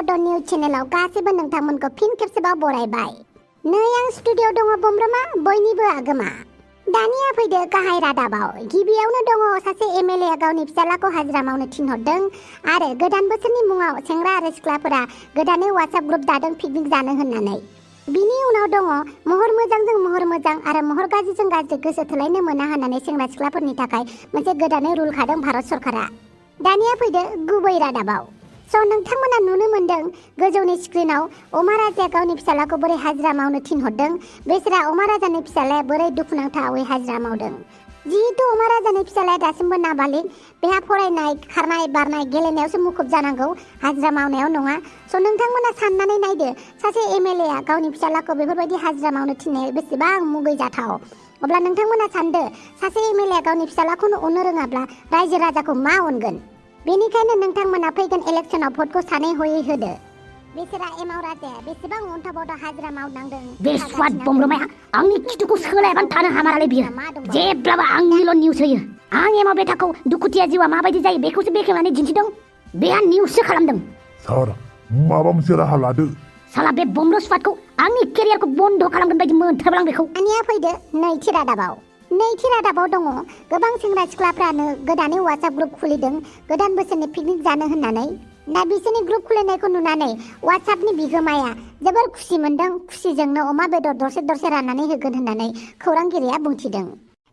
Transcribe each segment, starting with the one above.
बड' निउज चेनेलाव गासैबो नोंथांमोनखौ फिन खेबसेबाव बरायबाय। नै आं स्टुडिअ'आव दङ बमब्रमा बयनिबो आगोमा। दानिया फैदो गाहाय रादाबाव। गिबियावनो दङ सासे एमएलए गावनि फिसालाखौ हाजिरा मावनो थिनहरदों आरो गोदान बोसोरनि मुङाव सेंग्रा आरो सिख्लाफोरा गोदानै वाट्सएप ग्रुप दादों पिकनिक जानो होननानै। बिनि उनाव दङ महर मोजांजों महर मोजां आरो महर गाज्रिजों गाज्रि गोसो थोलायनो मोना होननानै सेंग्रा सिख्लाफोरनि थाखाय मोनसे गोदानै रुल खादों भारत सरकारा। दानिया फैदो गुबै रादाबाव। नोंथांमोना नुनो मोनदों गोजौनि स्क्रिनाव अमा राजाया गावनि फिसालाखौ बोरै हाजिरा मावनो थिनहरदों। बेसोरा अमा राजानि फिसालाया बोरै दुखुनांथावै हाजिरा मावदों। जिहेतु अमा राजानि फिसालाया दासिमबो नाबालिग, बेहा फरायनाय खारनाय बारनाय गेलेनायावसो मुखुब जानांगौ, हाजिरा मावनायाव नङा। नोंथांमोना साननानै नायदो सासे एमएलएआ गावनि फिसालाखौ बेफोरबायदि हाजिरा मावनो थिननाया बेसेबां मुगैजाथाव। अब्ला नोंथांमोना सानदो सासे एमएलएआ गावनि फिसालाखौनो अननो रोङाब्ला रायजो राजाखौ मा अनगोन। बेनिखायनो नोंथांमोना फैगोन इलेक्सनाव भटखौ सानै हयै होदो। बेसोरा एमाव राजाया बेसेबां अन्थाबावदा हाजिरा मावनांदों। बे स्वाद बमब्रमाया आंनि खिथुखौ सोलायाबानो थानो हामारालै बियो। जेब्लाबो आंनिल' निउस होयो। आं एमाव बेटाखौ दुखुथिया जिउआ माबायदि जायो बेखौसो बेखेवनानै दिन्थिदों। बेहा निउससो खालामदों। सार माबा मोनसे राहा लादो। साला बे बमब्र स्वादखौ आंनि केरियारखौ बन्द खालामगोन बायदि मोनथारबाय आं बेखौ। दानिया फैदो नैथि रादाबाव। नैथि रादाबाव दङ गोबां सेंग्रा सिख्लाफ्रानो गोदानै वाट्सएप ग्रुप खुलिदों गोदान बोसोरनि पिकनिक जानो होननानै। दा बिसोरनि ग्रुप खुलिनायखौ नुनानै वाट्सएपनि बिगोमाया जोबोर खुसि मोनदों। खुसिजोंनो अमा बेदर दरसे दरसे राननानै होगोन होननानै खौरांगिरिया बुंथिदों।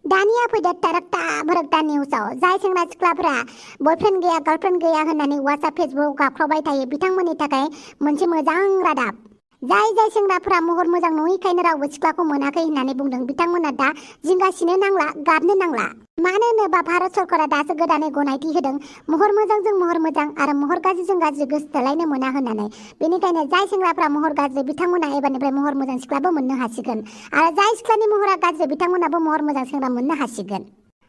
दानिया फैदो थारकता भरकता निउसाव। जाय सेंग्रा सिख्लाफोरा बयफ्रेन्ड गैया गार्लफ्रेन्ड गैया होननानै वाट्सएप फेसबुक गाख्रावबाय थायो बिथांमोननि थाखाय मोनसे मोजां रादाब। जाय सेंग्राफोरा महर मोजां नङैखायनो रावबो सिख्लाखौ मोनाखै होननानै बुंदों बिथांमोना दा जिंगासिनो नांला, गाबनो नांला। मानो होनोबा भारत सरकारा दासो गोदानै गनायथि होदों महर मोजांजों महर मोजां आरो महर गाज्रिजों गाज्रि गोसो थोलायनो मोना होननानै। बेनिखायनो जाय सेंग्राफ्रा महर गाज्रि बिथांमोना एबारनिफ्राय महर मोजां सिख्लाबो मोननो हासिगोन आरो जाय सिख्लानि महरा गाज्रि बिथांमोनाबो महर मोजां सेंग्रा मोननो हासिगोन।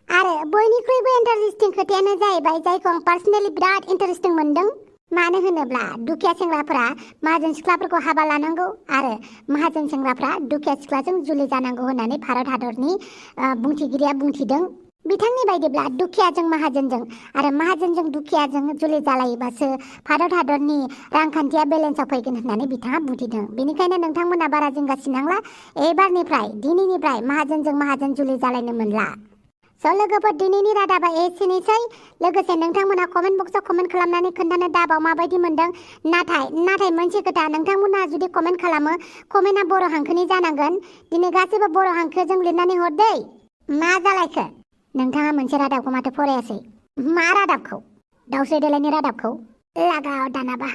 आरो बयनिख्रुइबो इन्टारेस्टिं खोथायानो जाहैबाय जायखौ आं पार्सनेलि बिराद इन्टारेस्टिं मोनदों। मानो होनोब्ला दुखिया सेंग्राफोरा माहाजोन सिख्लाफोरखौ हाबा लानांगौ आरो माहाजोन सेंग्राफ्रा दुखिया सिख्लाजों जुलि जानांगौ होननानै भारत हादरनि बुंथिगिरिया बुंथिदों। बिथांनि बायदिब्ला दुखियाजों माहाजोनजों आरो माहाजोनजों दुखियाजों जुलि जालायोबासो भारत हादरनि रांखान्थिया बेलेन्सआव फैगोन होननानै बिथाङा बुंथिदों। बेनिखायनो नोंथांमोना बारा जिंगासिनांला। एबारनिफ्राय दिनैनिफ्राय माहाजोनजों माहाजोन जुलि जालायनो मोनला। लोगोफोर दिनैनि रादाबा एसेनोसै। लोगोसे नोंथांमोना कमेन्ट बक्सआव कमेन्ट खालामनानै खोन्थानो दाबाव माबायदि मोनदों। नाथाय मोनसे खोथा, नोंथांमोना जुदि कमेन्ट खालामो कमेन्टआ बर' हांखोनि जानांगोन। दिनै गासैबो बर' हांखोजों लिरनानै हर दै। मा जालायखो नोंथाङा मोनसे रादाबखौ माथो फरायासै? मा रादाबखौ? दाउस्रि देलायनि रादाबखौ? लागाव दानाबा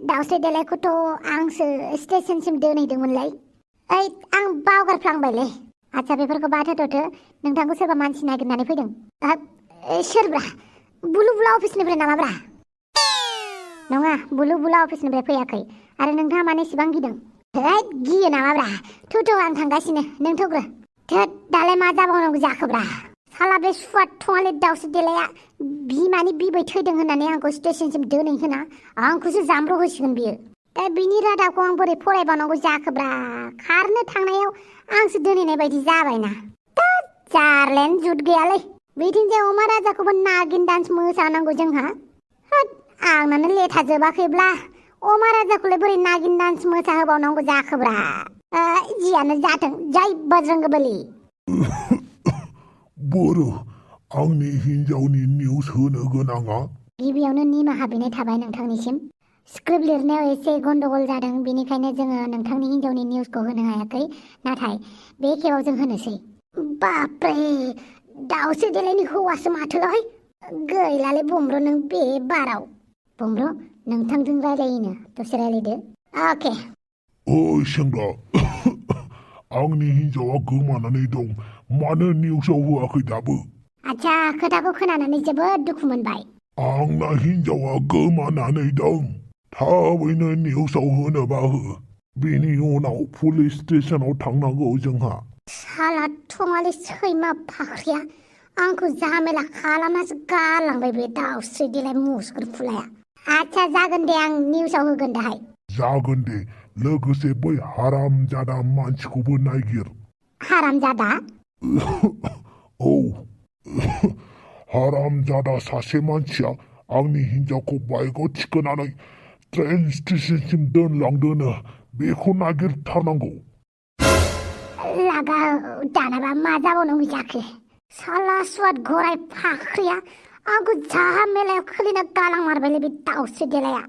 दाउस्रि देलायखौथ' आंसो स्टेसनसिम दोनहैदोंमोनलै। ओइ आं बावगारफ्लांबायलै। आच्छा बेफोरखौ बाद होथ'थो। नोंथांखौ सोरबा मानसि नागिरनानै फैदों। सोरब्रा? बुलु बुला अफिसनिफ्राय नामाब्रा? नङा, बुलु बुला अफिसनिफ्राय फैयाखै। आरो नोंथाङा मानो इसेबां गिदों? गियो नामाब्रा? थुथ' आं थांगासिनो, नों थ'ग्रो। दालाय मा जाबावनांगौ जाखोब्रा? साला बे सुवाद थङालि दाउस्रि देलाया बिमानि बिबै थैदों होननानै आंखौ स्टेसनसिम दोनहैहोना आंखौसो जामब्र' होसिगोन बियो। दा बिनि रादाबखौ आं बोरै फरायबावनांगौ जाखोब्रा? खारनो थांनायाव आंसो दोनहैनाय बायदि जाबायना। जारलेन जुद गैयालै। बिथिंजाय अमा राजाखौबो नागिन डान्स मोसानांगौ जोंहा। आंनानो लेथा जोबाखैब्ला अमा राजाखौलाय बोरै नागिन डान्स मोसाहोबावनांगौ जाखोब्रा? जियानो जाथों, जय बजरंगबली। बर' आंनि हिन्जावनि निउस होनो गोनाङा। गिबियावनो निमाहा बिनाय थाबाय नोंथांनिसिम। स्क्रिप्ट लिरनायाव एसे गन्डगल जादों, बेनिखायनो जोङो नोंथांनि हिन्जावनि निउसखौ होनो हायाखै। नाथाय बे खेबाव जों होनोसै। बापरे, दाउस्रि देलायनि हौवासो माथोलाय। गैलालै बमब्र नों बे बाराव। बमब्र नोंथांजों रायलायोनो, दसे रायलायदो। अके। ओइ सेंग्रा, आंनि हिन्जावा गोमानानै दं। मानो निउसाव होआखै दाबो? आच्छा, खोथाखौ खोनानानै जोबोद दुखु मोनबाय। आंना हिन्जावा गोमानानै दं। थाबैनो निउसाव होनोबा हो। बेनि उनाव पुलिस स्टेसनाव थांनांगौ जोंहा। साला थङालि सैमा फाख्रिया आंखौ झामेला खालामनासो गालांबाय बे दाउस्रि देलाय मुसुगुर फुलाया। आच्छा जागोन दे, आं निउसाव होगोन दाहाय। जागोन दे, लोगोसे बै हारामजादा मानसिखौबो नायगिर। हारामजादा? औ, हारामजादा सासे मानसिया आंनि हिन्जावखौ बाइकआव थिखोनानै ट्रेन स्टेशनसिम दोनलांदोनो बेखौ नागिरथारनांगौ। लागा दानाबा मा जाबावनांगौ जाखो? साला स्वाद गराय फाख्रिया आंखौ जाहा मेलायाव खोलिना गालांमारबायलै बे दाउस्रि देलाया।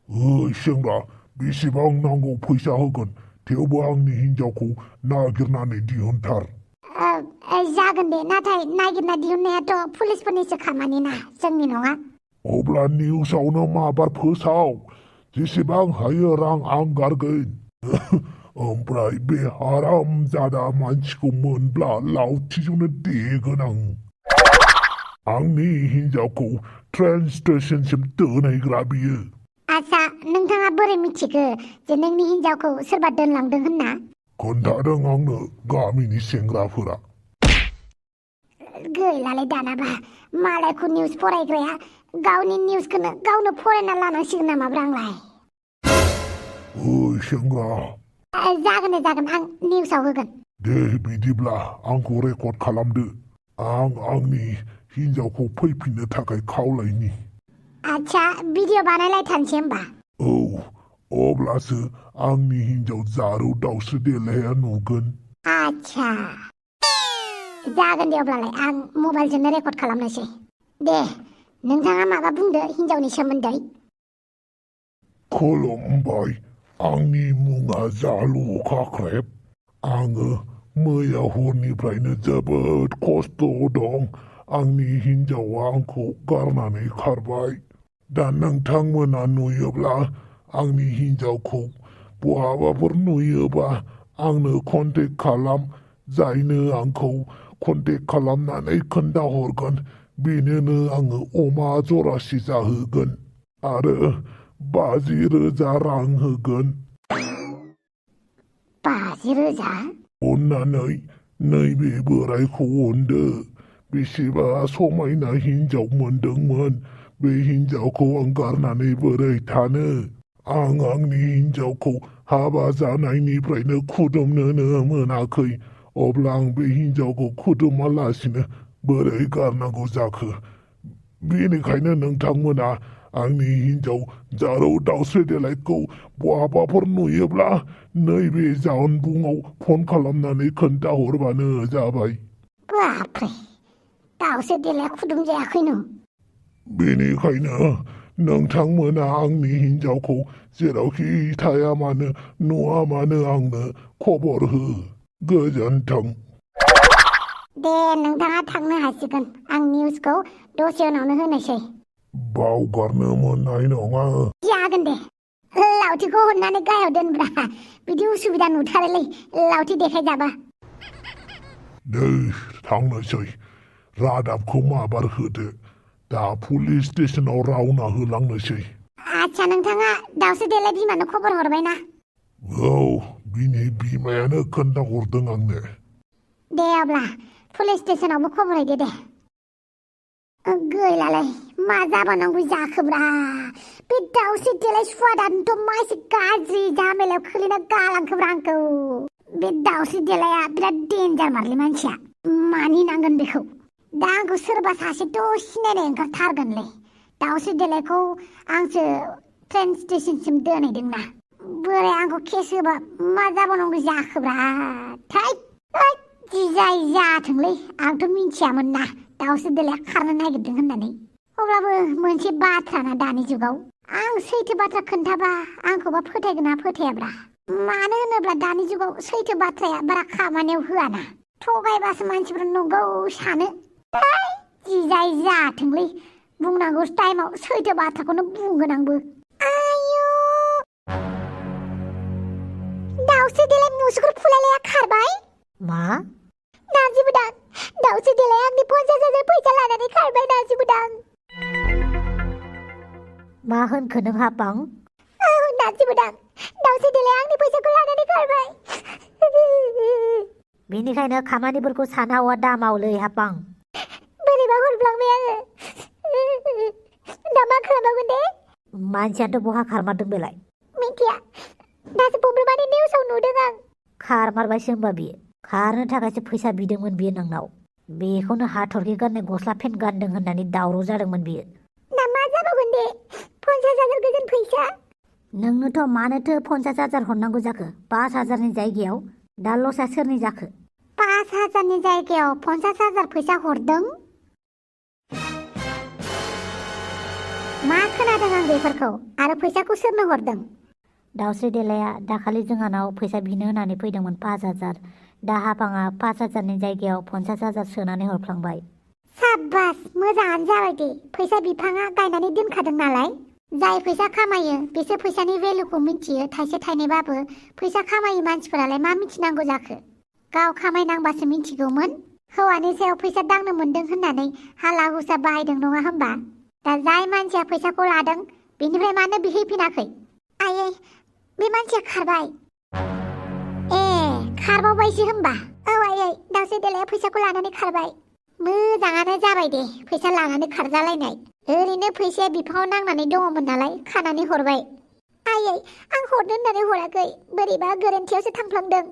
ओइ सेंग्रा, बेसेबां नांगौ फैसा होगोन, थेवबो आंनि हिन्जावखौ नागिरनानै दिहुनथार। जागोन दे, नाथाय नागिरना दिहुननायाथ' पुलिसफोरनिसो खामानि ना, जोंनि नङा। अब्ला निउसावनो माबार फोसाव, जेसेबां हायो रां आं गारगोन। ओमफ्राय बे हारामजादा मानसिखौ मोनब्ला लावथिजोंनो देगोन आं। आंनि हिन्जावखौ ट्रेन स्टेशनसिम दोनहैग्रा बियो। आच्छा, नोंथाङा बोरै मिथिखो जे नोंनि हिन्जावखौ सोरबा दोनलांदों होनना? खोन्थादों आंनो गामिनि सेंग्राफोरा। गैलालै दानाबा, मालायखौ निउस फरायग्राया गावनि निउसखौनो गावनो फरायना लानांसिगोन नामाब्रा आंलाय? ओइ सेंग्रा। जागोन दे जागोन, आं निउसाव होगोन। दे बिदिब्ला आंखौ रेकर्ड खालामदो। आं आंनि हिन्जावखौ फैफिननो थाखाय खावलायनि। आच्छा, भिडिअ बानायलायथारनोसै होमबा? औ, अब्लासो आंनि हिन्जाव जारौ दाउस्रि देलाया नुगोन। आच्छा, जागोन दे अब्लालाय, आं मबाइलजोंनो रेकर्ड खालामनोसै। दे, नोंथाङा माबा बुंदो हिन्जावनि सोमोन्दै। खुलुमबाय, आंनि मुङा जालु खाख्रेब। आङो मैया हरनिफ्रायनो जोबोद खस्थ' दं। आंनि हिन्जावा आंखौ गारनानै खारबाय। दा नोंथांमोना नुयोब्ला आंनि हिन्जावखौ बहाबाफोर नुयोबा आंनो कन्टेक्ट खालाम। जायनो आंखौ कन्टेक्ट खालामनानै खोन्थाहरगोन बेनोनो आङो अमा जरासे जाहोगोन आरो 50,000 रां होगोन। 50,000? अन्नानै नैबे बोरायखौ अनदो। बेसेबा समायना हिन्जाव मोनदोंमोन। बे हिन्जावखौ आं गारनानै बोरै थानो? आं आंनि हिन्जावखौ हाबा जानायनिफ्रायनो खुदुमनोनो मोनाखै। अब्ला आं बे हिन्जावखौ खुदुमालासिनो बोरै गारनांगौ जाखो? बेनिखायनो नोंथांमोना आंनि हिन्जाव जारौ दाउस्रि देलायखौ बहाबाफोर नुयोब्ला नैबे जानबुङाव फन खालामनानै खोन्थाहरबानो जाबाय। बाप्रे, दाउस्रि देलाया खुदुम जायाखैनो? बेनिखायनो नोंथांमोना आंनि हिन्जावखौ जेरावखि थाया मानो नुवा मानो आंनो खबर हो। गोजोन्थों। दे, नोंथाङा थांनो हासिगोन। आं निउसखौ दसे उनावनो होनोसै। बावगारनो मोननाय नङा। जागोन दे। लावथिखौ हरनानै गाहायाव दोनब्रा, बिदि उसुबिदा नुथारोलै लावथि देखायजाबा। दे थांनोसै। रादाबखौ माबार होदो। दा पुलिस स्टेशनाव रावना होलांनोसै। आच्छा, नोंथाङा दाउस्रि देलाय बिमानो खबर हरबायना? औ, बिनि बिमायानो खोन्थाहरदों आंनो। दे अब्ला पुलिस स्टेशनावबो खबर हैदो दे। गैलालै, मा जाबावनांगौ जाखोब्रा? बे दाउस्रि देलाय सुवादानोथ' मा एसे गाज्रि झामेलायाव खोलिना गालांखोब्रा आंखौ। बे दाउस्रि देलाया बिराद डेन्जार मारलै मानसिया। मानिनांगोन बेखौ। दा आंखौ सोरबा सासेथ' सिनायनाय ओंखारथारगोनलै। दाउस्रि देलायखौ आंसो ट्रेन स्टेशनसिम दोनहैदोंना। बोराय आंखौ केस होबा मा जाबावनांगौ जाखोब्रा? थै, जि जाय जाथोंलै, आंथ' मिन्थियामोन ना दाउस्रि देलाया खारनो नागिरदों होननानै। अब्लाबो मोनसे बाथ्राना दानि जुगाव, आं सैथो बाथ्रा खोन्थाबा आंखौबा फोथायगोन ना फोथायाब्रा? मानो होनोब्ला दानि जुगाव सैथो बाथ्राया बारा खामानियाव होआना। थगायबासो मानसिफोरा नंगौ सानो। जि जाय जाथोंलै, बुंनांगौ टाइमाव सैथो बाथ्राखौनो बुंगोन आंबो। आयु, दाउस्रि देलाय मुसुगुर फुलायलाया खारबाय? मा? नारजिबोदां, दाउस्रि देलाया आंनि 50,000 फैसा लानानै खारबाय नारजिबोदां। मा होनखो नों हापां? औ नारजिबोदां, दाउस्रि देलाया आंनि फैसाखौ लानानै खारबाय। बेनिखायनो खामानिफोरखौ सानहावा दा मावलै हापां। बोरैबा हरफ्लांबाय आङो। दा मा खालामबावगोन दे? मानसियाथ' बहा खारमारदों बेलाय? मिथिया, दासो बबेबानि निउसाव नुदों आं। खारमारबायसो होमबा बियो। खारनो थाखायसो फैसा बिदोंमोन बियो नोंनाव। बेखौनो हाथरखि गाननाय गस्ला पेन्ट गानदों होननानै दावराव जादोंमोन बियो। दा मा जाबावगोन दे? 50,000 गोजोन फैसा। नोंनोथ' मानोथो 50,000 हरनांगौ जाखो 5,000नि जायगायाव दा लसआ सोरनि जाखो 5,000नि जायगायाव 50,000 फैसा हरदों मा खोनादों आं बेफोरखौ आरो फैसाखौ सोरनो हरदों दाउस्रि देलाया दाखालि जोंहानाव फैसा बिनो होननानै फैदोंमोन 5,000 दा हाफाङा 5,000नि जायगायाव 50,000 सोनानै हरफ्लांबाय साब्बास मोजाङानो जाबाय दे फैसा बिफाङा गायनानै दोनखादों नालाय जाय फैसा खामायो बिसोर फैसानि भेलुखौ मिथियो थाइसे थाइनैबाबो फैसा खामायो मानसिफोरालाय मा मिथिनांगौ जाखो गाव खामायनांबासो मिथिगौमोन हौवानि सायाव फैसा दांनो मोनदों होननानै हाला हुसा बाहायदों नङा होमबा दा जाय मानसिया फैसाखौ लादों बेनिफ्राय मानो बिहैफिनाखै आयै बे मानसिया खारबाय ए खारबावबायसो होमबा औ आयै दाउस्रि देलाया फैसाखौ लानानै खारबाय मोजाङानो जाबाय दे फैसा लानानै खारजालायनाय ओरैनो फैसाया बिफाङाव नांनानै दङमोन नालाय खानानै हरबाय आयै आं हरनो होननानै हराखै बोरैबा गोरोन्थियावसो थांफ्लांदों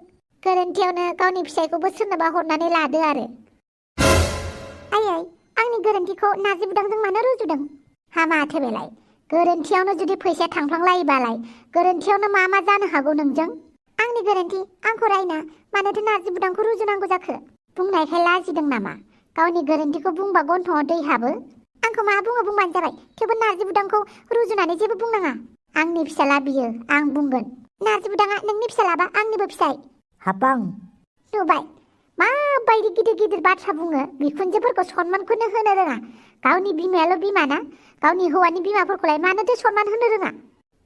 गोरोन्थियावनो गावनि फिसायखौबो सोरनोबा हरनानै लादो आरो आयै आंनि गोरोन्थिखौ नारजि बुदांजों मानो रुजुदों हामाथो बेलाय गोरोन्थियावनो जुदि फैसाया थांफ्लांलायोबालाय गोरोन्थियावनो मा मा जानो हागौ नोंजों आंनि गोरोन्थि आंखौ रायना मानोथो नारजि बुदांखौ रुजुनांगौ जाखो बुंनायखाय लाजिदों नामा गावनि गोरोन्थिखौ बुंबा गन्थङाव दै हाबो आंखौ मा बुङो बुंबानो जाबाय थेवबो नारजि बुदांखौ रुजुनानै जेबो बुंनाङा आंनि फिसाला बियो आं बुंगोन नारजि बुदाङा नोंनि फिसालाबा आंनिबो फिसाय हापां नुबाय माबायदि गिदिर गिदिर बाथ्रा बुङो बिखुनजोफोरखौ सनमानखौनो होनो रोङा गावनि बिमायाल' बिमा ना गावनि हौवानि बिमाफोरखौलाय मानोथो सनमान होनो रोङा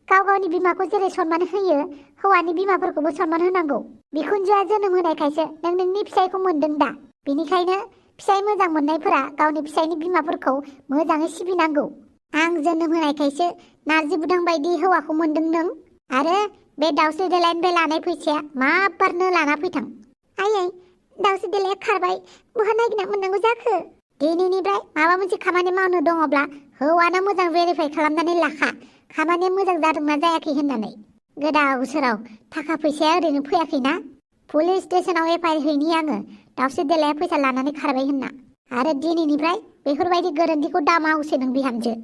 गाव गावनि बिमाखौ जेरै सनमान होयो हौवानि बिमाफोरखौबो सनमान होनांगौ बिखुनजोआ जोनोम होनायखायसो नों नोंनि फिसायखौ मोनदों दा बेनिखायनो फिसाय मोजां मोननायफोरा गावनि फिसायनि बिमाफोरखौ मोजाङै सिबिनांगौ आं जोनोम होनायखायसो नारजि बुदां बायदि हौवाखौ मोनदों नों आरो बे दाउस्रि देलायनिफ्राय लानाय फैसाया माबारनो लाना फैथां आयै दाउस्रि देलाया खारबाय बहा नागिरना मोननांगौ जाखो दिनैनिफ्राय माबा मोनसे खामानि मावनो दङब्ला हौवाना मोजां भेरिफाइ खालामनानै लाखा खामानिया मोजां जादोंना जायाखै होननानै गोदाव सोराव थाखा फैसाया ओरैनो फैयाखैना पुलिस स्टेसनाव एफआइआर हैनि आङो दाउस्रि देलाया फैसा लानानै खारबाय होनना आरो दिनैनिफ्राय बेफोरबायदि गोरोन्थिखौ दामावसो नों बिहामजो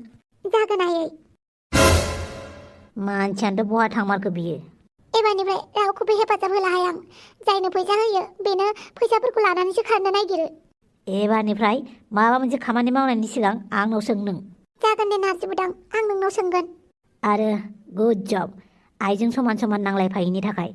जागोन आयै मानसियानोथ' बहा थांमारखो बियो एबारनिफ्राय रावखौबो हेफाजाब होला आं जायनो फैसा होयो बेनो फैसाफोरखौ लानानैसो खारनो नागिरो एबारनिफ्राय माबा मोनसे खामानि मावनायनि सिगां आंनाव सों नों जागोन दे नारजि बुदां आं नोंनाव सोंगोन आरो गुड जब आइजों समान समान नांलायफायैनि थाखाय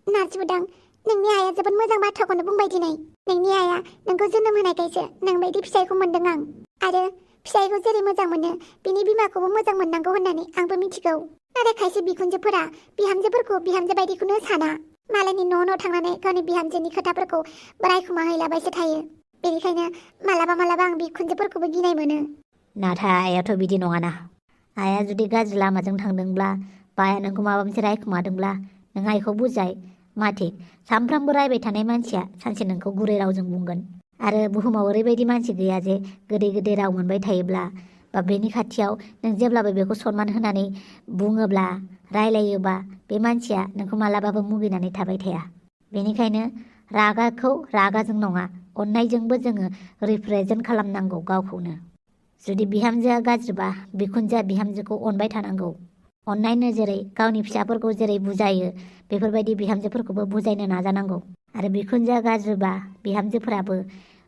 नारजि बुदां नोंनि आइया जोबोद मोजां बाथ्राखौनो बुंबाय दिनै नोंनि आइया नोंखौ जोनोम होनायखायसो नोंबायदि फिसायखौ मोनदों आं आरो फिसायखौ जेरै मोजां मोनो बिनि बिमाखौबो मोजां मोननांगौ होननानै आंबो मिथिगौ नाथाय खायसे बिखुनजोफोरा बिहामजोफोरखौ बिहामजो बायदिखौनो साना मालायनि न' थांनानै गावनि बिहामजोनि खोथाफोरखौ रायखुमाहैलाबायसो थायो बेनिखायनो मालाबा मालाबा आं बिखुनजोफोरखौबो गिनाय मोनो नाथाय आइयाथ' बिदि नङाना आइया जुदि गाज्रि लामाजों थांदोंब्ला बा आइया नोंखौ माबा मोनसे रायखुमादोंब्ला नों आइखौ बुजाय माथिक सामफ्रामबो रायबाय थानाय मानसिया सानसे नोंखौ गुरै रावजों बुंगोन आरो बुहुमाव ओरैबायदि मानसि गैया जे गोदै गोदै राव मोनबाय थायोब्ला बा बेनि खाथियाव नों जेब्लाबो बेखौ सनमान होनानै बुङोब्ला रायलायोबा बे मानसिया नोंखौ मालाबाबो मुगैनानै थाबाय थाया बेनिखायनो रागाखौ रागाजों नङा अननायजोंबो जोङो रिप्रेजेन्ट खालामनांगौ गावखौनो जुदि बिहामजोआ गाज्रिबा बिखुनजोआ बिहामजोखौ अनबाय थानांगौ अननाय नोजोरै गावनि फिसाफोरखौ जेरै बुजायो बेफोरबायदि बिहामजोफोरखौबो बुजायनो नाजानांगौ आरो बिखुनजोआ गाज्रिबा बिहामजोफोराबो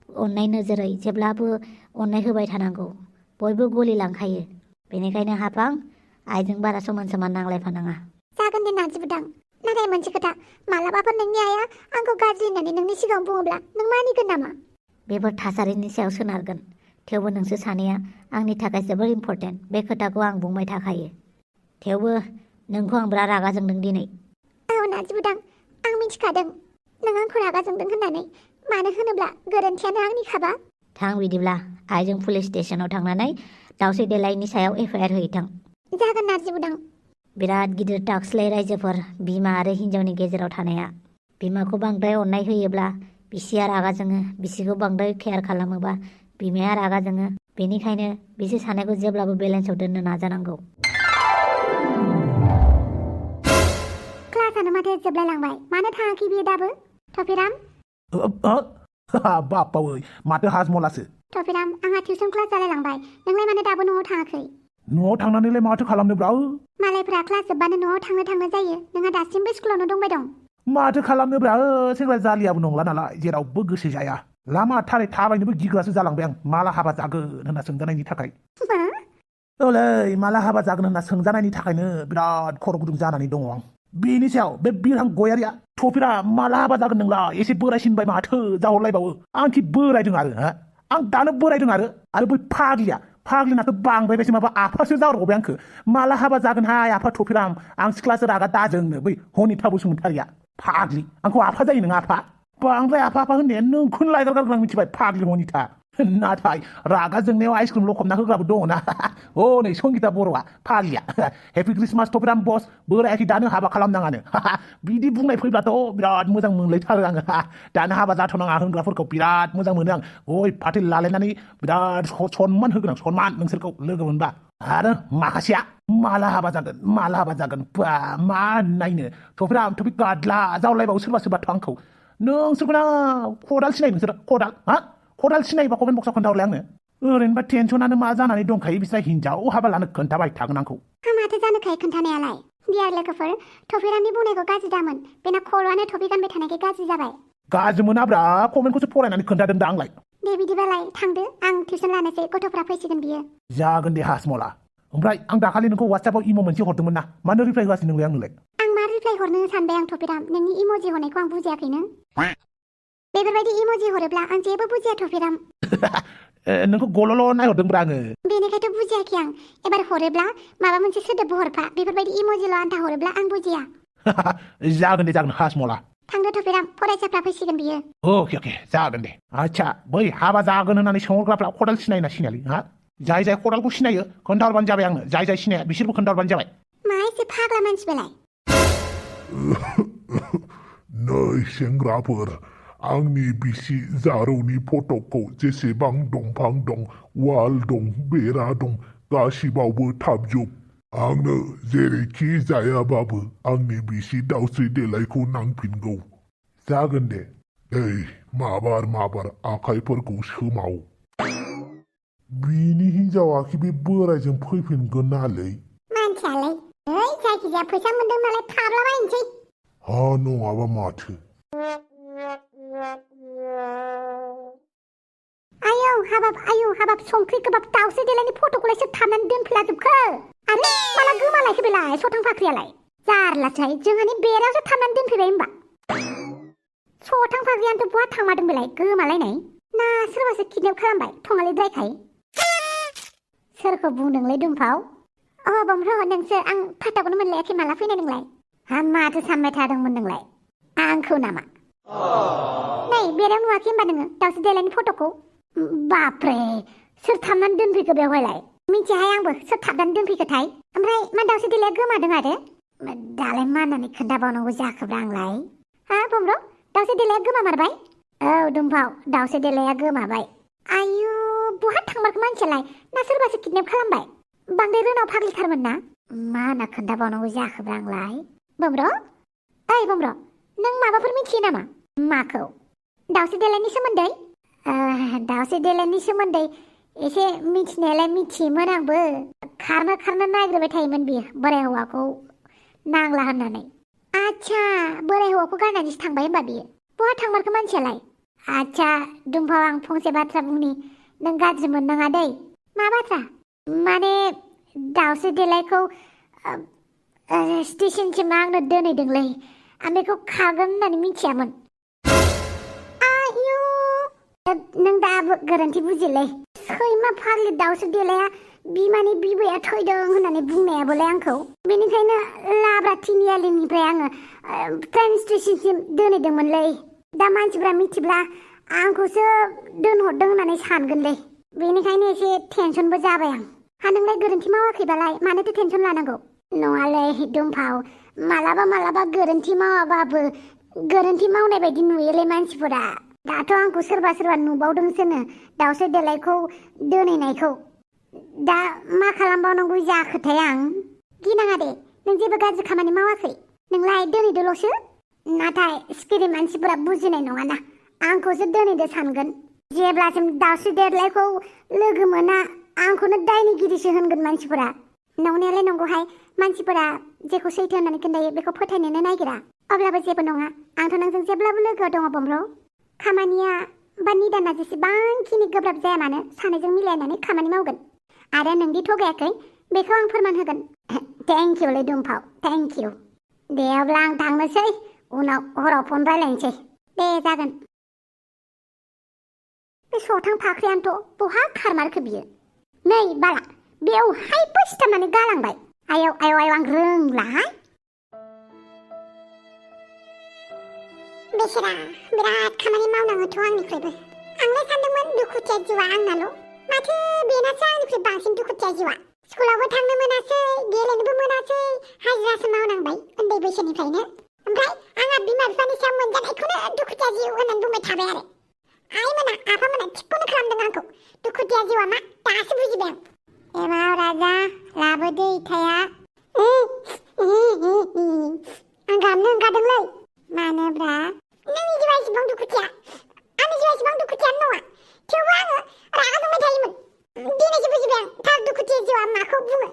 अननाय नोजोरै जेब्लाबो अननाय होबाय थानांगौ बयबो गलिलांखायो बेनिखायनो हापां आइजों बारा समान समान नांलायफानाङा जागोन दे नारजि बुदां नाथाय मोनसे खोथा मालाबाफोर नोंनि आइया आंखौ गाज्रि होननानै नोंनि सिगाङाव बुङोब्ला नों मानिगोन नामा बेफोर थासारिनि सायाव सोनारगोन थेवबो नोंसोर सानैया आंनि थाखाय जोबोर इम्पर्टेन्ट बे खोथाखौ आं बुंबाय थाखायो थेवबो नोंखौ आं बिराद रागा जोंदों दिनै औ नारजि बुदां आं मिथिखादों नों आंखौ रागा जोंदों होननानै मानो होनोब्ला गोरोन्थियानो आंनिखाबा थां बिदिब्ला आइजों पुलिस स्टेसनाव थांनानै दाउस्रि देलायनि सायाव एफआइआर हैथां जागोन नारजि बुदां बिराद गिदिर टास्कलै रायजोफोर बिमा आरो हिन्जावनि गेजेराव थानाया बिमाखौ बांद्राय अननाय होयोब्ला बिसिया रागा जोङो बिसिखौ बांद्राय केयार खालामोबा बिमाया रागा जोङो बेनिखायनो बिसोर सानैखौ जेब्लाबो बेलेन्सआव दोननो नाजानांगौ क्लासानो माथो जोबलायलांबाय मानो थाङाखै बियो दाबो टफिराम बापावै माथो हाजमलासो टफिराम आंहा टिउसन क्लास जालायलांबाय नोंलाय मानो दाबो न'आव थाङाखै न'आव थांनानैलाय माथो खालामनोब्रा मालायफोरा क्लास जोबबानो न'आव थांनो जायो नोंहा दासिमबो स्कुलावनो दंबाय दं माथो खालामनोब्रा सेंग्रा जालियाबो नंला नालाय जेरावबो गोसो जाया लामा थारै थाबायनोबो गिग्रासो जालांबाय आं माला हाबा जागोन होनना सोंजानायनि थाखाय औलै माला हाबा जागोन होनना सोंजानायनि थाखायनो बिराद खर' गुदुं जानानै दङ आं बेनि सायाव बे बिरहां गयारिया टफिरा माला हाबा जागोन नोंलाय एसे बोरायसिनबाय माथो जाहरलायबावो आंखि बोरायदों आरो आं दानो बोरायदों आरो बै फाग्लिनाथ' बांद्रायबायसो माबा आफासो जाहरबाय आंखो माला हाबा जागोनहाय आफा टफिरा आं सिख्लासो रागा दाजोंनो बै हनिता बसुमतारिया फाग्लि आंखौ आफा जायो नों आफा बांद्राय आफा होननाया नोंखौनो लायगारगारगोन आं मिथिबाय फाग्लि हनिता नाथाय रागा जोंनायाव आइसक्रिम लखबना होग्राबो दङना नै संगिता बर'आ फाग्लिया हेपि क्रिसमास टफिराम बस बोरायाखै दानो हाबा खालामनाङानो बिदि बुंनाय फैब्लाथ' बिराद मोजां मोनलायथारो आङो दानो हाबा जाथ'नाङा होनग्राफोरखौ बिराद मोजां मोनो आं गय फाथै लालायनानै बिराद सनमान होगोन आं सनमान नोंसोरखौ लोगो मोनबा आरो माखासेया माला हाबा जागोन बा मा नायनो टफि गादला जावलायबावो सोरबाथ' आंखौ नोंसोरखौना खदाल सिनाय नोंसोर खदाल सिनायबा कमेन्ट बक्सआव खोन्थाहरलाय आंनो ओरैनोबा टेनसनानो मा जानानै दंखायो बिस्रा हिनजाव हाबा लानो खोन्थाबाय थागोन आंखौ माथो जानोखाय खोन्थानायालाय डियार लोगोफोर टफिरानि बुंनायखौ गाज्रि दामोन बेना खर'आनो टफि गानबाय थानायखाय गाज्रि जाबाय गाज्रि मोनाब्रा कमेन्टखौसो फरायनानै खोन्थादों दा आंलाय दे बिदिबालाय थांदो आं टिउसन लानोसै गथ'फ्रा फैसिगोन बियो जागोन दे हासमला ओमफ्राय आं दाखालि नोंखौ वाट्सएपआव इमो मोनसे हरदोंमोन ना मानो रिप्लाय होआसै नोंलाय आंनोलाय आं मा रिप्लाय हरनो सानबाय आं टफिराम नोंनि इमोजि हरनायखौ आं बुजियाखैनो बेफोरबायदि इमोजि हरोब्ला आं जेबो बुजिया टफिराम नोंखौ गल'ल' नायहरदोंब्रा आङो बेनिखायथ' बुजियाखै आं एबार हरोब्ला माबा मोनसे सोदोबबो हरफा बेफोरबायदि इमोजिल' आन्था हरोब्ला आं बुजिया जागोन दे जागोन हासमला थांदो टफिराम फरायसाफ्रा फैसिगोन बियो अके जागोन दे आच्छा बै हाबा जागोन होननानै सोंहरग्राफ्रा खदाल सिनायना सिनायलि जाय खदालखौ सिनायो खोन्थाहरबानो जाबाय आंनो जाय सिनाया बिसोरबो खोन्थाहरबानो जाबाय मा एसे फाग्ला मानसि बेलाय नै सेंग्राफोर आंनि बिसि जारौनि फट'खौ जेसेबां दंफां दं वाल दं बेरा दं गासिबावबो थाबजोब आंनो जेरैखि जायाबाबो आंनि बिसि दावस्रि देलायखौ नांफिनगौ जागोन दे माबार आखाइफोरखौ सोमाव बिनि हिनजावाखि बे बोरायजों फैफिनगोन नालै मानसियालाय जायखिजाया फैसा मोनदों नालाय थाब्लाबायनोसै नङाबा माथो आयौ हाबाब संख्रि गोबाब दावस्रि देलायनि फट'खौलाय थानानै दोनफ्लाजोबखो आरो माला गोमालायखो बेलाय सथां फाख्रियालाय जारलासै जोंहानि बेरायावसो थानानै दोनफैबाय होमबा सथां फाख्रियानोथ' बहा थांमारदों बेलाय गोमालायनाय ना सोरबासो किडनेप खालामबाय थङालिद्रायखाय सोरखौ बुंदोंलै दुम्फाव बमफ्राव नोंसो आं फाटाखौनो मोनलायाखै माला फैनाय नोंलाय माथो सानबाय थादोंमोन नोंलाय आंखौ नामा नै बेरायाव नुवाखै होमबा नोङो दावस्रि देलायनि फट'खौ बापरे सोर थाबनानै दोनफैखो बेवहायलाय मिथियाहाय आंबो सोर थाबनानै दोनफैखोथाय ओमफ्राय मा दावस्रि देलाया गोमादों आरो दालाय मा होननानै खोन्थाबावनांगौ जाखोब्रा आंलाय बमब्र दावस्रि देलाया गोमामारबाय दुम्फाव दावस्रि देलाया गोमाबाय आयु बहा थांमारखो मानसियालाय ना सोरबासो किडनेप खालामबाय बांद्राय रोनाव फाग्लिथारमोन ना मा होनना खोन्थाबावनांगौ जाखोब्रा आंलाय बमब्र बमब्र नों माबाफोर मिथियो नामा माखौ दावस्रि देलायनि सोमोन्दै दावस्रि देलायनि सोमोन्दै एसे मिथिनायालाय मिथियोमोन आंबो खारनो नायग्रोबाय थायोमोन बियो बोराय हौवाखौ नांला होननानै आच्छा बोराय हौवाखौ गारनानैसो थांबाय होमबा बियो बहा थांमारखो मानसियालाय आच्छा दुम्फाव आं फंसे बाथ्रा बुंनि नों गाज्रि मोननाङा दै मा बाथ्रा माने दावस्रि देलायखौ स्टेशनसिम आंनो दोनहैदोंलै आं बेखौ खागोन होननानै मिथियामोन नों दाबो गोरोन्थि बुजिलै सैमा फाग्लि दावस्रि देलाया बिमानि बिबैया थैदों होननानै बुंनायाबोलाय आंखौ बेनिखायनो लाब्रा तिनिआलिनिफ्राय आङो ट्रेन स्टेशनसिम दोनहैदोंमोनलै दा मानसिफ्रा मिथिब्ला आंखौसो दोनहरदों होननानै सानगोनलै बेनिखायनो एसे टेनसनबो जाबाय आं नोंलाय गोरोन्थि मावाखैबालाय मानोथो टेनसन लानांगौ नङालै दुम्फाव मालाबा गोरोन्थि मावाबाबो गोरोन्थि मावनाय बायदि नुयोलै मानसिफोरा दाथ' आंखौ सोरबा नुबावदोंसोनो दावस्रि देलायखौ दोनहैनायखौ दा मा खालामबावनांगौ जाखोथाय आं गिनाङा दे नों जेबो गाज्रि खामानि मावाखै नोंलाय दोनहैदोल'सो नाथाय सिखिरि मानसिफोरा बुजिनाय नङाना आंखौसो दोनहैदो सानगोन जेब्लासिम दावस्रि देलायखौ लोगो मोना आंखौनो दायनिगिरिसो होनगोन मानसिफोरा। नंनायालाय नंगौहाय, मानसिफोरा जेखौ सैथो होननानै खोन्थायो बेखौ फोथायनोनो नागिरा। अब्लाबो जेबो नङा, आंथ' नोंजों जेब्लाबो लोगोआव दङ बमब्र। खामानिया बा निदाना जेसेबांखिनि गोब्राब जाया मानो सानैजों मिलायनानै खामानि मावगोन। आरो नोंदि थगायाखै बेखौ आं फोरमान होगोन। थेंक इउलै दुम्फाव, थेंक इउ। दे अब्ला आं थांनोसै, उनाव हराव फन रायलायनोसै। दे जागोन। बे सथां फाख्रियानोथ' बहा खारमारखो बियो। नै बाला, बेवहायबो सिथाबनानै गालांबाय। आयौ आयौ आयौ, आं रोंलाहाय। बेसेरा बिराद खामानि मावनाङोथ' आंनिख्रुइबो। आंलाय सानदोंमोन दुखुथिया जिउआ आंनाल', माथो बेनासो आंनिख्रुइ बांसिन दुखुथिया जिउआ। स्कुलावबो थांनो मोनासै, गेलेनोबो मोनासै, हाजिरासो मावनांबाय उन्दै बैसोनिफ्रायनो। ओमफ्राय आंहा बिमा बिफानि सायाव मोनजानायखौनो दुखुथिया जिउ होननानै बुंबाय थाबाय आरो। आइमोना आफामोना थिगखौनो खालामदों आंखौ। दुखुथिया जिउआ मा दासो बुजिबाय आं। एमाव राजा, लाबोदो इथाया। आं गाबनो ओंखारदोंलै। मानोब्रा नोंनि जिउआ एसेबां दुखुथिया, आंनि जिउआ एसेबां दुखुथियानो नङा। थेवबो आङो रागा जोंबाय थायोमोन। दिनैसो बुजिबाय आं थार दुखुथिया जिउआ माखौ बुङो।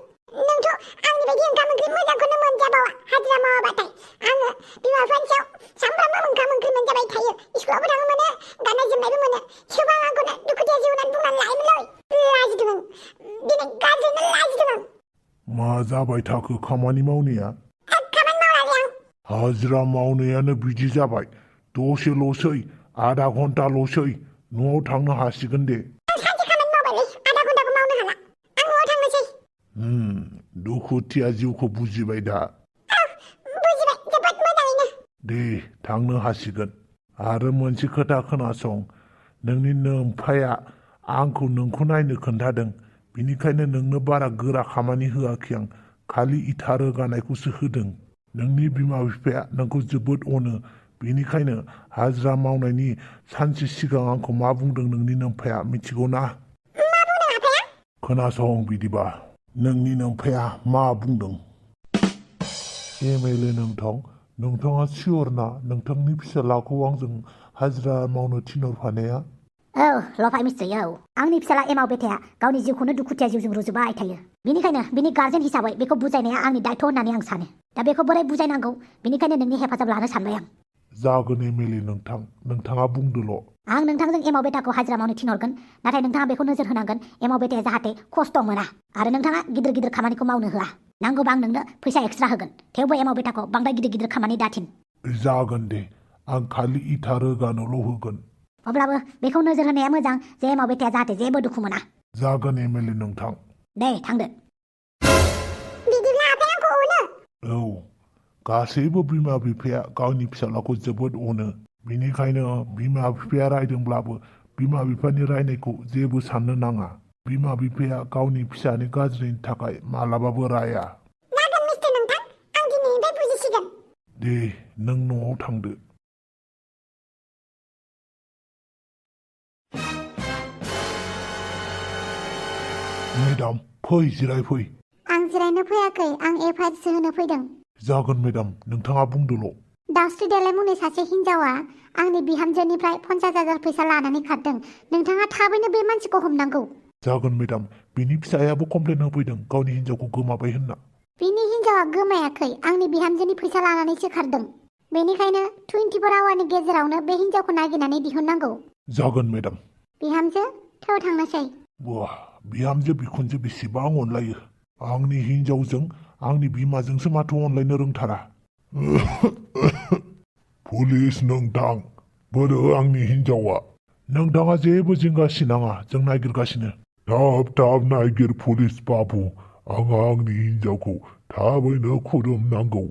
नोंथ' आंनि बायदि ओंखाम ओंख्रि मोजांखौनो मोनजाबावा हाजिरा मावाबाथाय। आङो बिमा बिफानि सायाव सामफ्रामबो ओंखाम ओंख्रि मोनजाबाय थायो, स्कुलावबो थांनो मोनो, गाननाय जोमनायबो मोनो। थेवबो आं आंखौनो दुखुथिया जिउ होननानै बुंनानै लायोमोनलै। लाजिदों आं, दिनै गाज्रिनो लाजिदों आं। मा जाबाय थाखो खामानि मावनाया? खामानि मावनानै आं। हाजिरा मावनायानो बिदि जाबाय। दसेल'सै, आधा घन्टाल'सै, न'आव थांनो हासिगोन दे। सानसे खामानि मावबायलै, आधा घन्टाखौ मावनो हाला। आं न'आव थांनोसै। दुखुथिया जिउखौ बुजिबाय दा? बुजिबाय, जोबोद मोजाङैनो। दे थांनो हासिगोन। आरो मोनसे खोथा खोनासं, नोंनि नोम्फाया आंखौ नोंखौ नायनो खोन्थादों, बिनिखायनो नोंनो बारा गोरा खामानि होआखै आं, खालि इथा रोगानायखौसो होदों। नोंनि बिमा बिफाया नोंखौ जोबोद अनो, बेनिखायनो हाजिरा मावनायनि सानसे सिगां आंखौ मा बुंदों नोंनि नोम्फाया मिथिगौ ना? मा बुंदों आफाया? खोनासं बिदिबा, नोंनि नोम्फाया मा बुंदों। एमएलए नोंथां, नोंथाङा सियर ना नोंथांनि फिसालाखौ आंजों हाजिरा मावनो थिनहरफानाया? औ लफाय मिस्ट्रि, औ आंनि फिसाला एमाव बेथाया गावनि जिउखौनो दुखुथिया जिउजों रुजुबाय थायो। बेनिखायनो बिनि गार्जेन हिसाबै बेखौ बुजायनाया आंनि दायथ' होननानै आं सानो। दा बेखौ बोरै बुजायनांगौ, बेनिखायनो नोंनि हेफाजाब लानो सानबाय आं। जागोन एमएलए नोंथां, नोंथाङा बुंदोल'। आं नोंथांजों एमाव बेटाखौ हाजिरा मावनो थिनहरगोन, नाथाय नोंथाङा बेखौ नोजोर होनांगोन एमाव बेटाया जाहाथे खस्थ' मोना, आरो नोंथाङा गिदिर गिदिर खामानिखौ मावनो होआ। नांगौबा आं नोंनो फैसा एक्सट्रा होगोन, थेवबो एमाव बेटाखौ बांद्राय गिदिर गिदिर खामानि दाथिन। जागोन दे, आं खालि इथा रोगानोल' होगोन। अब्लाबो बेखौ नोजोर होनाया मोजां जे एमाव बेटाया जाहाथे जेबो दुखु मोना। जागोन एमएलए नोंथां। दे थांदो। बिदिब्ला आफाया आंखौ अनो? औ, गासैबो बिमा बिफाया गावनि फिसालाखौ जोबोद अनो। बेनिखायनो बिमा बिफाया रायदोंब्लाबो बिमा बिफानि रायनायखौ जेबो साननो नाङा। बिमा बिफाया गावनि फिसानि गाज्रिनि थाखाय मालाबाबो राया। जागोन मिस्टार नोंथां, आं दिनैनिफ्राय बुजिसिगोन। दे नों न'आव थांदो। मेडाम फै, जिरायफै। आं जिरायनो फैयाखै, आं एफआइआरसो होनो फैदों। जागोन मेडाम, नोंथाङा बुंदोल'। दाउस्रि देलाय मुंनि सासे हिन्जावा आंनि बिहामजोनिफ्राय 50,000 फैसा लानानै खारदों। नोंथाङा थाबैनो बे मानसिखौ हमनांगौ। जागोन मेडाम, बिनि फिसायाबो कमप्लेन होफैदों गावनि हिन्जावखौ गोमाबाय होनना। बिनि हिन्जावा गोमायाखै, आंनि बिहामजोनि फैसा लानानैसो खारदों। बेनिखायनो 24 आवारनि गेजेरावनो बे हिन्जावखौ नागिरनानै दिहुननांगौ। जागोन मेडाम। बिहामजो, थौ थांनोसै। वाह, बिहामजो बिखुनजो बेसेबां अनलायो। आंनि हिन्जावजों आंनि बिमाजोंसो माथो अनलायनो रोंथारा। पुलिस नोंथां, बोरो आंनि हिन्जावा? नोंथाङा जेबो जिंगा सिनाङा, जों नागिरगासिनो। थाब थाब नागिर पुलिस बाबु, आं आंनि हिन्जावखौ थाबैनो खुदुमनांगौ।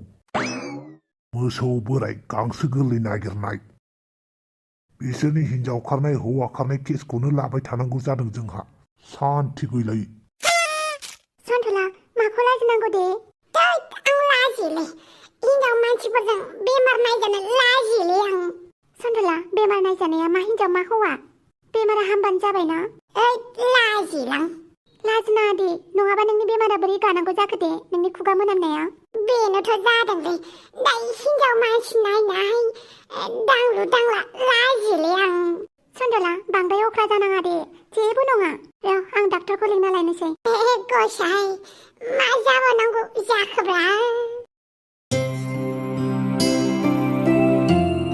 मोसौ बोराय गांसो गोरलै नागिरनाय। बिसोरनि हिन्जाव खारनाय हौवा खारनाय केसखौनो लाबाय थानांगौ जादों जोंहा, सान्थि गैलायै। सन्थला, माखौ लाजिनांगौ दे? आं लाजियोलै, हिन्जाव मानसिफोरजों बेमार नायजानो लाजियोलै आं। सन्थला, बेमार नायजानाया मा हिन्जाव मा हौवा? बेमारा हामबानो जाबायना। लाजिलां। लाजिनाङा दे, नङाबा नोंनि बेमारा बोरै गानांगौ जाखो दे, नोंनि खुगा मोनामनाया? बेनोथ' जादोंलै, दायो हिन्जाव मानसि नायनाय दांलु दांला लाजियोलै आं। सन्थला, बांद्राय अख्रा जानाङा दे, जेबो नङा। आं डाक्टारखौ लिंना लायगोन। ओंखारलायनोसै गसाइ मा जाबावनांगौ जाखोब्रा